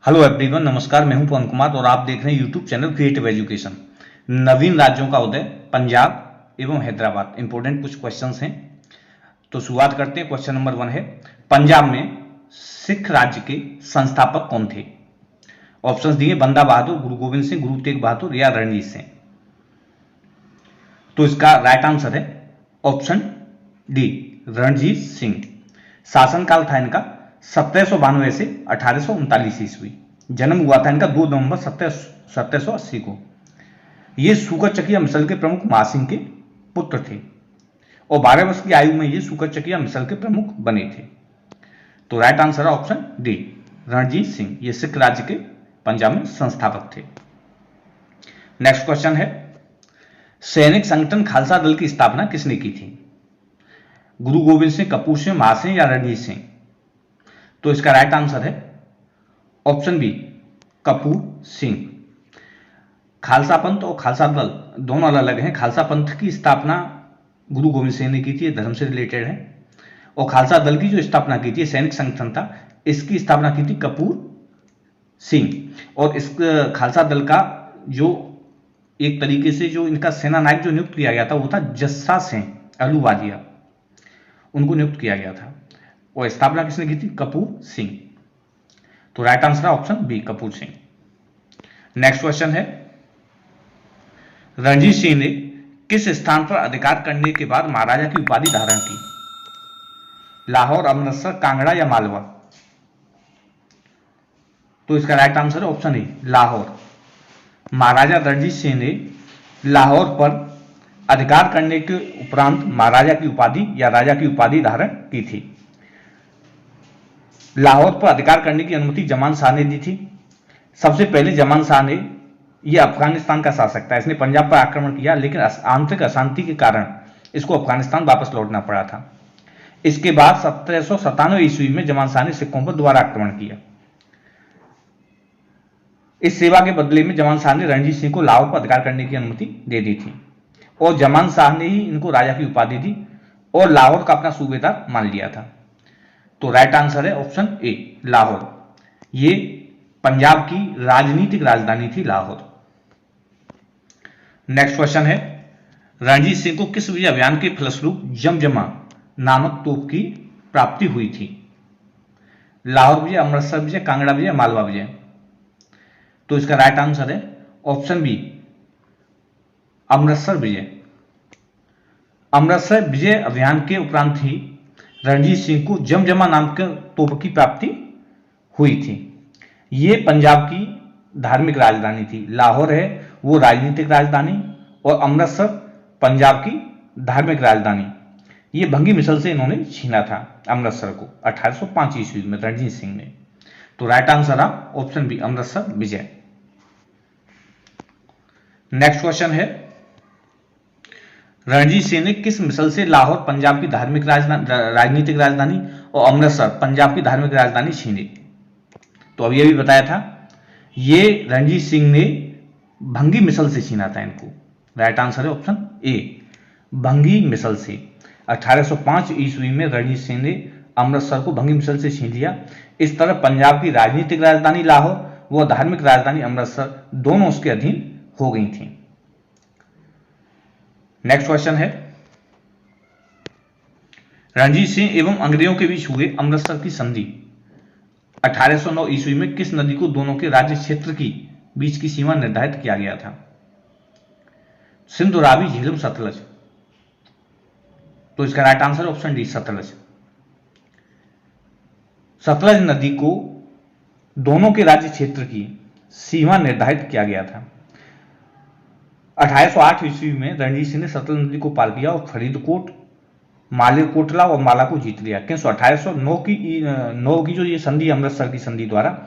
Hello everyone, नमस्कार। मैं हूं पवन कुमार और आप देख रहे हैं यूट्यूब चैनल क्रिएटिव एजुकेशन। नवीन राज्यों का उदय, पंजाब एवं हैदराबाद। इंपॉर्टेंट कुछ क्वेश्चंस हैं, तो शुरुआत करते हैं। क्वेश्चन नंबर 1 है, पंजाब में सिख राज्य के संस्थापक कौन थे? ऑप्शंस दिए, बंदा बहादुर, गुरु गोविंद सिंह, गुरु तेग बहादुर या रणजीत सिंह। तो इसका राइट आंसर है ऑप्शन डी, रणजीत सिंह। शासनकाल था इनका 1792 से 1839 ईस्वी। जन्म हुआ था इनका 2 नवंबर 1780 को। ये सूकर चकिया मिसल के प्रमुख महासिंह के पुत्र थे और 12 वर्ष की आयु में ये सूकर चकिया मिसल के प्रमुख बने थे। तो राइट आंसर है ऑप्शन डी, रणजीत सिंह। ये सिख राज्य के पंजाब में संस्थापक थे। नेक्स्ट क्वेश्चन है, सैनिक संगठन खालसा दल की स्थापना किसने की थी? गुरु गोविंद सिंह, कपूर सिंह, महासिंह या रणजीत सिंह। तो इसका राइट आंसर है ऑप्शन बी, कपूर सिंह। खालसा पंथ और खालसा दल दोनों अलग अलग हैं। खालसा पंथ की स्थापना गुरु गोविंद सिंह ने की थी, धर्म से रिलेटेड है। और खालसा दल की जो स्थापना की थी, सैनिक संगठन था, इसकी स्थापना की थी कपूर सिंह। और इस खालसा दल का जो एक तरीके से जो इनका सेना नायक जो नियुक्त किया गया था वो था जस्सा सिंह अहलूवालिया, उनको नियुक्त किया गया था। और स्थापना किसने की थी? कपूर सिंह। तो राइट आंसर है option B, Kapoor Singh. Next question है, रणजीत सिंह ने किस स्थान पर अधिकार करने के बाद महाराजा की उपाधि धारण की? लाहौर, अमृतसर, कांगड़ा या मालवा। तो इसका राइट आंसर है ऑप्शन ए, लाहौर। महाराजा रणजीत सिंह ने लाहौर पर अधिकार करने के उपरांत महाराजा की उपाधि या राजा की उपाधि धारण की थी। लाहौर पर अधिकार करने की अनुमति जमान शाह ने दी थी। सबसे पहले जमान शाह ने, यह अफगानिस्तान का शासक था, इसने पंजाब पर आक्रमण किया, लेकिन आंतरिक अशांति के कारण इसको अफगानिस्तान वापस लौटना पड़ा था। इसके बाद 1797 ईस्वी में जमान शाह ने सिखों पर दोबारा आक्रमण किया। इस सेवा के बदले में जमान शाह ने रणजीत सिंह को लाहौर पर अधिकार करने की अनुमति दे दी थी और जमान शाह ने ही इनको राजा की उपाधि दी और लाहौर का अपना सूबेदार मान लिया था। तो राइट आंसर है ऑप्शन ए, लाहौर। ये पंजाब की राजनीतिक राजधानी थी, लाहौर। नेक्स्ट क्वेश्चन है, रणजीत सिंह को किस विजय अभियान के फलस्वरूप जमजमा नामक तोप की प्राप्ति हुई थी? लाहौर विजय, अमृतसर विजय, कांगड़ा विजय, मालवा विजय। तो इसका राइट आंसर है ऑप्शन बी, अमृतसर विजय। अमृतसर विजय अभियान के उपरांत ही रणजीत सिंह को जमजमा नाम के तोप की प्राप्ति हुई थी। ये पंजाब की धार्मिक राजधानी थी। लाहौर है वो राजनीतिक राजधानी और अमृतसर पंजाब की धार्मिक राजधानी। ये भंगी मिसल से इन्होंने छीना था अमृतसर को 1805 ईस्वी में रणजीत सिंह ने। तो राइट आंसर है ऑप्शन बी, अमृतसर विजय। नेक्स्ट क्वेश्चन है, रणजीत सिंह ने किस मिसल से लाहौर पंजाब की धार्मिक राजनीतिक राजधानी और अमृतसर पंजाब की धार्मिक राजधानी छीनी? तो अब ये भी बताया था, ये रणजीत सिंह ने भंगी मिसल से छीना था इनको। राइट आंसर है ऑप्शन ए, भंगी मिसल से। 1805 ईस्वी में रणजीत सिंह ने अमृतसर को भंगी मिसल से छीन लिया। इस तरह पंजाब की राजनीतिक राजधानी लाहौर व धार्मिक राजधानी अमृतसर दोनों उसके अधीन हो गई थी। नेक्स्ट क्वेश्चन है, रणजीत सिंह एवं अंग्रेजों के बीच हुए अमृतसर की संधि 1809 ईस्वी में किस नदी को दोनों के राज्य क्षेत्र की बीच की सीमा निर्धारित किया गया था? सिंधु, रावी, झेलम, सतलज। तो इसका right answer option D, Sutlej. Sutlej नदी को दोनों के राज्य क्षेत्र की सीमा निर्धारित किया गया था। 1808 ईस्वी में रणजीत सिंह ने सतलज नदी को पार किया और फरीदकोट, मालेरकोटला और माला को जीत लिया। किंतु 1809 की जो ये संधि, अमृतसर की संधि द्वारा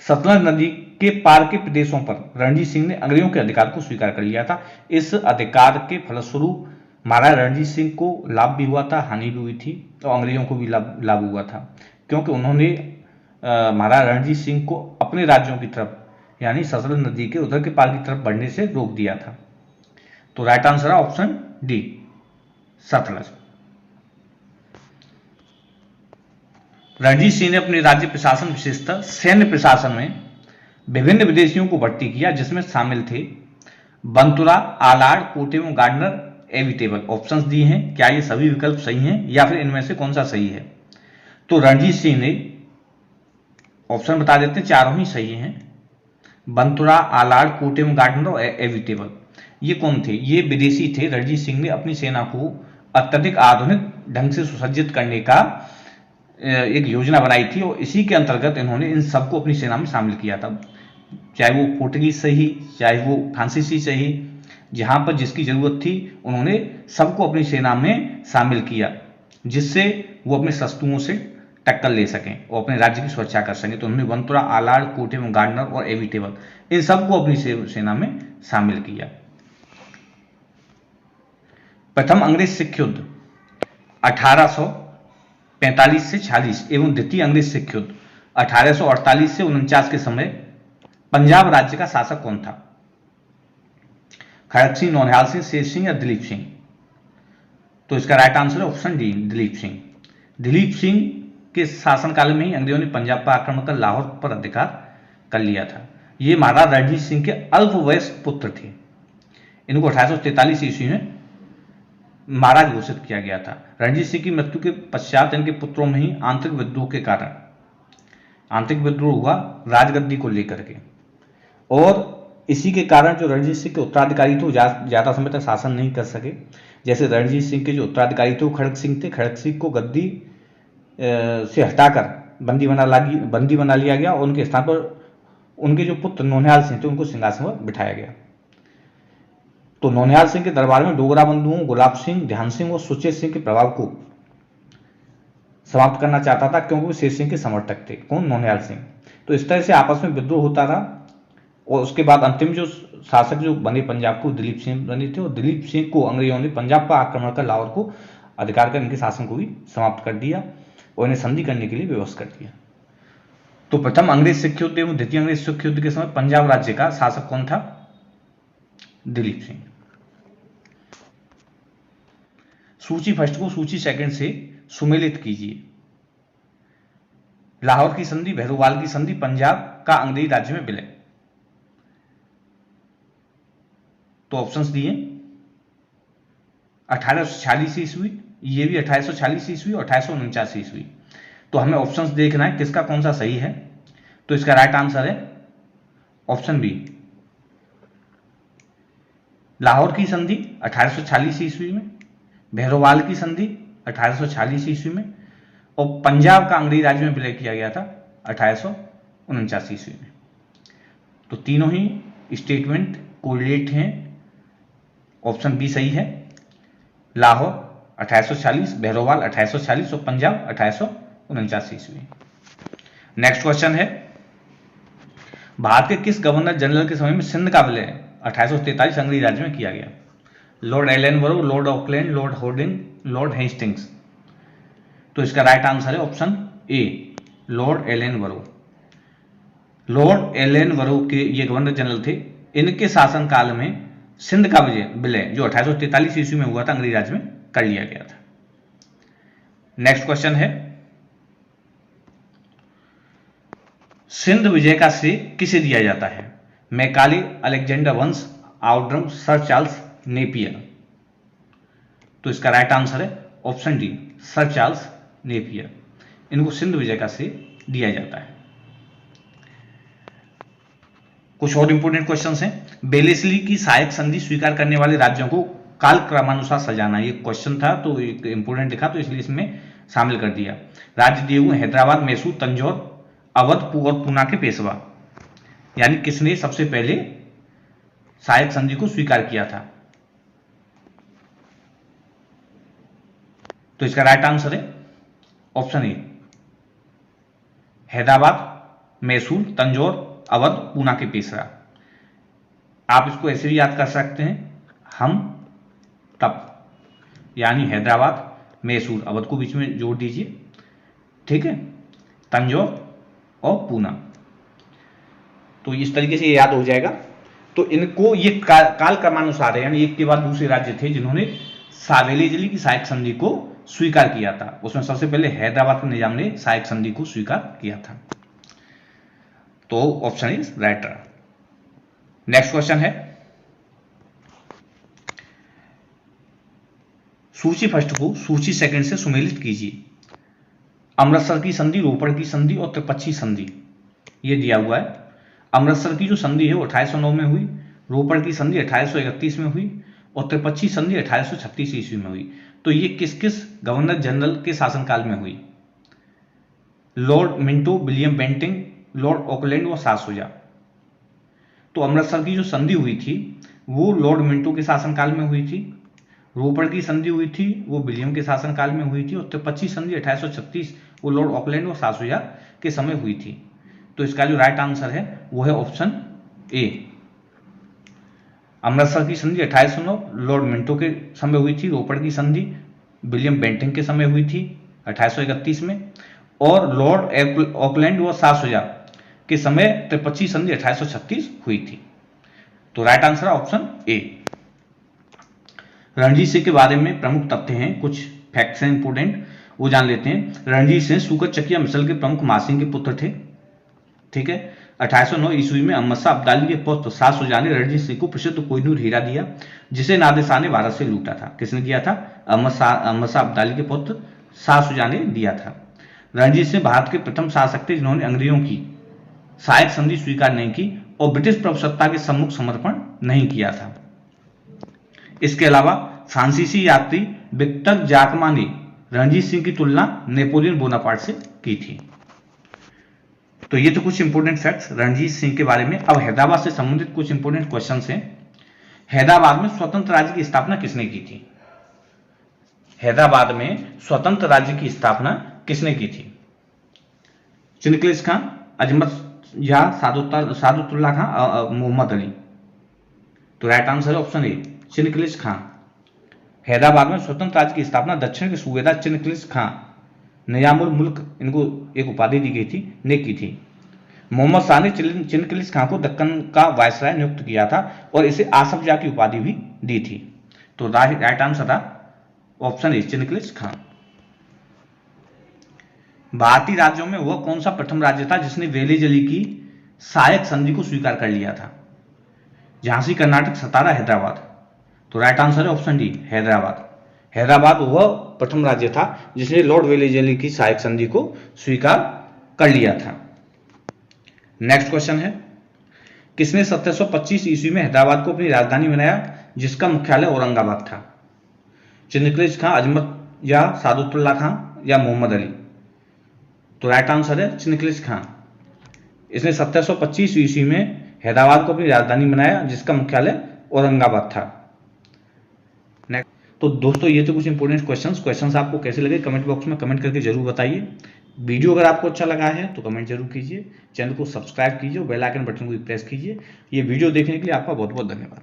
सतलज नदी के पार के प्रदेशों पर रणजीत सिंह ने अंग्रेजों के अधिकार को स्वीकार कर लिया था। इस अधिकार के फलस्वरूप महाराजा रणजीत सिंह को लाभ भी हुआ था, हानि भी हुई थी और अंग्रेजों को भी लाभ हुआ था, क्योंकि उन्होंने महाराजा रणजीत सिंह को अपने राज्यों की तरफ यानी सतलज नदी के उधर के पार की तरफ बढ़ने से रोक दिया था। तो राइट आंसर है ऑप्शन डी, सतलज। रणजीत सिंह ने अपने राज्य प्रशासन, विशेषतः सैन्य प्रशासन में विभिन्न विदेशियों को भर्ती किया जिसमें शामिल थे बंतुरा, आलार्ड, कोटेम, गार्डनर, एविटेबल। ऑप्शंस दिए हैं, क्या ये सभी विकल्प सही हैं या फिर इनमें से कौन सा सही है? तो रणजीत सिंह ने, ऑप्शन बता देते हैं, चारों ही सही हैं। बंतुरा, आलार्ड, कोटेम, गार्डनर और एविटेबल, ये कौन थे? ये विदेशी थे। रणजीत सिंह ने अपनी सेना को अत्यधिक आधुनिक ढंग से सुसज्जित करने का एक योजना बनाई थी और इसी के अंतर्गत इन्होंने इन सबको अपनी सेना में शामिल किया था, चाहे वो पोर्टुगीज से ही, चाहे वो फ्रांसीसी से ही, जहां पर जिसकी जरूरत थी उन्होंने सबको अपनी सेना में शामिल किया, जिससे वो अपने शत्रुओं से टक्कर ले सकें और अपने राज्य की सुरक्षा कर सकें। तो उन्होंने बंतुरा, आलार्ड, कोटेम, गार्डनर और एविटेबल इन सबको अपनी सेना में शामिल किया। प्रथम अंग्रेज सिख युद्ध 1845 से 46 एवं द्वितीय अंग्रेज सिख युद्ध 1848 से 49 के समय पंजाब राज्य का शासक कौन था? खड़क सिंह, नौनिहाल सिंह, शेर सिंह या दिलीप सिंह? तो इसका राइट आंसर है ऑप्शन डी, दिलीप सिंह। दिलीप सिंह के शासनकाल में ही अंग्रेजों ने पंजाब पर आक्रमण कर लाहौर पर अधिकार कर लिया था। ये महाराजा रणजीत सिंह के अल्पवयस्क पुत्र थे। इनको 1843 ईस्वी में महाराज घोषित किया गया था। रणजीत सिंह की मृत्यु के पश्चात इनके पुत्रों में ही आंतरिक विद्रोह के कारण आंतरिक विद्रोह हुआ राजगद्दी को लेकर के, और इसी के कारण जो रणजीत सिंह के उत्तराधिकारी थे वो ज्यादा समय तक शासन नहीं कर सके। जैसे रणजीत सिंह के जो उत्तराधिकारी थे वो खड़क सिंह थे। खड़क सिंह को गद्दी से हटाकर बंदी बना लिया गया और उनके स्थान पर उनके जो पुत्र नौनिहाल सिंह थे उनको सिंहासन पर बिठाया गया। तो नौनिहाल सिंह के दरबार में डोगरा बंधुओं गुलाब सिंह, ध्यान सिंह और सुचेत सिंह के प्रभाव को समाप्त करना चाहता था, क्योंकि वो शेर सिंह के समर्थक थे। कौन? नौनिहाल सिंह। तो इस तरह से आपस में विद्रोह होता रहा और उसके बाद अंतिम जो शासक जो बने पंजाब को, दिलीप सिंह बने थे, और दिलीप सिंह को अंग्रेजों ने पंजाब पर आक्रमण कर लाहौर को अधिकार कर इनके शासन को भी समाप्त कर दिया और इन्हें संधि करने के लिए विवश कर दिया। तो प्रथम अंग्रेज सिख युद्ध एवं द्वितीय अंग्रेज सिख युद्ध के समय पंजाब राज्य का शासक कौन था? दिलीप सिंह। सूची फर्स्ट को सूची सेकंड से सुमेलित कीजिए। लाहौर की संधि, भैरोवाल की संधि, पंजाब का अंग्रेजी राज्य में विलय। तो ऑप्शंस दिए 1846 ईस्वी, ये भी 1846 ईस्वी और 1849 ईस्वी। तो हमें ऑप्शंस देखना है किसका कौन सा सही है। तो इसका राइट आंसर है ऑप्शन बी, लाहौर की संधि 1846 ईस्वी में, भैरोवाल की संधि 1846 ईस्वी में और पंजाब का अंग्रेजी राज्य में विलय किया गया था 1849 ईस्वी में। तो तीनों ही स्टेटमेंट कोरिलेट हैं। ऑप्शन बी सही है। लाहौर 1846, भैरोवाल 1846 और पंजाब 1849 ईस्वी। नेक्स्ट क्वेश्चन है, भारत के किस गवर्नर जनरल के समय में सिंध का विलय 1843 अंग्रेजी राज्य में किया गया? Lord Ellenborough, Lord Auckland, Lord hoarding, Lord Hastings? तो इसका राइट आंसर है option A, Lord Ellenborough. Lord Ellenborough के ये गवर्नर जनरल थे। इनके शासनकाल में सिंध का विलय जो 1843 ईस्वी में हुआ था अंग्रेजी राज्य में कर लिया गया था। नेक्स्ट क्वेश्चन है, सिंध विजय का श्रेय किसे दिया जाता है? मैकाले, अलेक्जेंडर वंश, आउड्रम, सर चार्ल्स नेपियर? तो इसका राइट आंसर है option D, sir Charles Napier. इनको सिंध विजय का श्रेय दिया जाता है। कुछ और इंपोर्टेंट क्वेश्चंस हैं। बेलेस्ली की सहायक संधि स्वीकार करने वाले राज्यों को काल क्रमानुसार सजाना, ये क्वेश्चन था तो एक इंपोर्टेंट दिखा तो इसलिए इसमें शामिल कर दिया। राज्य दिए हुए हैदराबाद, मैसूर, तंजौर, अवध और पूना के पेशवा, यानी किसने सबसे पहले सहायक संधि को स्वीकार किया था? तो इसका राइट आंसर है ऑप्शन ए, हैदराबाद, मैसूर, तंजौर, अवध, पूना के पेशवा। आप इसको ऐसे भी याद कर सकते हैं, हम तब, यानी हैदराबाद, मैसूर, अवध को बीच में जोड़ दीजिए, ठीक है, तंजौर और पूना। तो इस तरीके से ये याद हो जाएगा। तो इनको ये काल क्रमानुसार है, यानी एक के बाद दूसरे राज्य थे जिन्होंने बेलेस्ली की सहायक संधि को स्वीकार किया था। उसमें सबसे पहले हैदराबाद के निजाम ने सहायक संधि को स्वीकार किया था। तो option is right. Next question है, सूची फर्स्ट को सूची सेकंड से सुमेलित कीजिए। अमृतसर की संधि, रोपड़ की संधि और त्रिपक्षी संधि ये दिया हुआ है। अमृतसर की जो संधि है वो 1809 में हुई, रोपड़ की संधि 1831 में हुई और त्रिपक्षी संधि 1836 ईस्वी में हुई। तो ये किस किस गवर्नर जनरल के शासनकाल में हुई? Lord Minto, William Bentinck, Lord Auckland और सासोजा। तो अमृतसर की जो संधि हुई थी वो लॉर्ड मिंटो के शासनकाल में हुई थी, रोपड़ की संधि हुई थी वो विलियम के शासनकाल में हुई थी और त्रिपक्षी संधि 1836 वो लॉर्ड ऑकलैंड और सासोजा के समय हुई थी। तो इसका जो राइट आंसर है वो है ऑप्शन ए। अमृतसर की संधि 1809 लॉर्ड मिंटो के समय हुई थी, रोपड़ की संधि विलियम बेंटिंग के समय हुई थी 1831 में और लॉर्ड ऑकलैंड व सासोजा के समय त्रिपक्षी संधि 1836 हुई थी। तो राइट आंसर है ऑप्शन ए। रणजीत सिंह के बारे में प्रमुख तथ्य हैं, कुछ फैक्ट्स हैं इंपोर्टेंट, वो जान लेते हैं। रणजीत सिंह सूकत चकिया मिसल के प्रमुख मासिंह के पुत्र थे। ठीक है, 1809 ईस्वी में अहमद शाह अब्दाली के पुत्र सासोजा ने रणजीत सिंह को प्रसिद्ध कोहिनूर हीरा दिया जिसे नादिर शाह ने भारत से लूटा था। किसने दिया था? अहमद शाह अब्दाली के पुत्र सासोजा ने दिया था। रणजीत सिंह भारत के प्रथम शासक थे जिन्होंने अंग्रेजों की सहायक संधि स्वीकार नहीं की और ब्रिटिश प्रभुसत्ता के सम्मुख समर्पण नहीं किया था। इसके अलावा फ्रांसीसी यात्री विक्टर जाकमा ने रणजीत सिंह की तुलना नेपोलियन बोनापार्ट से की थी। तो ये तो कुछ इंपोर्टेंट फैक्ट्स रणजीत सिंह के बारे में। अब हैदराबाद से संबंधित कुछ इंपोर्टेंट क्वेश्चंस हैं। हैदराबाद में स्वतंत्र राज्य की स्थापना किसने की थी? हैदराबाद में स्वतंत्र राज्य की स्थापना किसने की थी? चिनक्लिस खान, अजमत या सादुतुल्लाह खान, मोहम्मद अली। तो राइट आंसर है ऑप्शन ए, चिनक्लिस खान। हैदराबाद में स्वतंत्र राज्य की स्थापना दक्षिण के सूबेदार चिनक्लिस खान निजामुल मुल्क, इनको एक उपाधि दी गई थी, ने की थी। मोहम्मद शाह ने चिनक्लिस खान को दक्कन का वायसराय नियुक्त किया था और इसे आसफ जाह की उपाधि भी दी थी। तो राइट आंसर था ऑप्शन ए, चिनक्लिस खान। भारतीय राज्यों में वह कौन सा प्रथम राज्य था जिसने वेली अली की सहायक संधि को स्वीकार कर लिया था? झांसी, कर्नाटक, सतारा, हैदराबाद। तो राइट आंसर है ऑप्शन डी, हैदराबाद। हैदराबाद वह प्रथम राज्य था जिसने लॉर्ड वेली अली की सहायक संधि को स्वीकार कर लिया था। नेक्स्ट क्वेश्चन है, किसने 1725 ईस्वी में हैदराबाद को अपनी राजधानी बनाया जिसका मुख्यालय औरंगाबाद था? चिनक्लिस खान, अजमत या सादुतुल्लाह खान या मोहम्मद अली। तो राइट आंसर है चिनक्लिस खान। इसने 1725 ईस्वी में हैदराबाद को अपनी राजधानी बनाया जिसका मुख्यालय औरंगाबाद था। तो दोस्तों ये तो कुछ इंपोर्टेंट क्वेश्चंस आपको कैसे लगे कमेंट बॉक्स में कमेंट करके जरूर बताइए। वीडियो अगर आपको अच्छा लगा है तो कमेंट जरूर कीजिए, चैनल को सब्सक्राइब कीजिए और बेल आइकन बटन को भी प्रेस कीजिए। ये वीडियो देखने के लिए आपका बहुत बहुत धन्यवाद।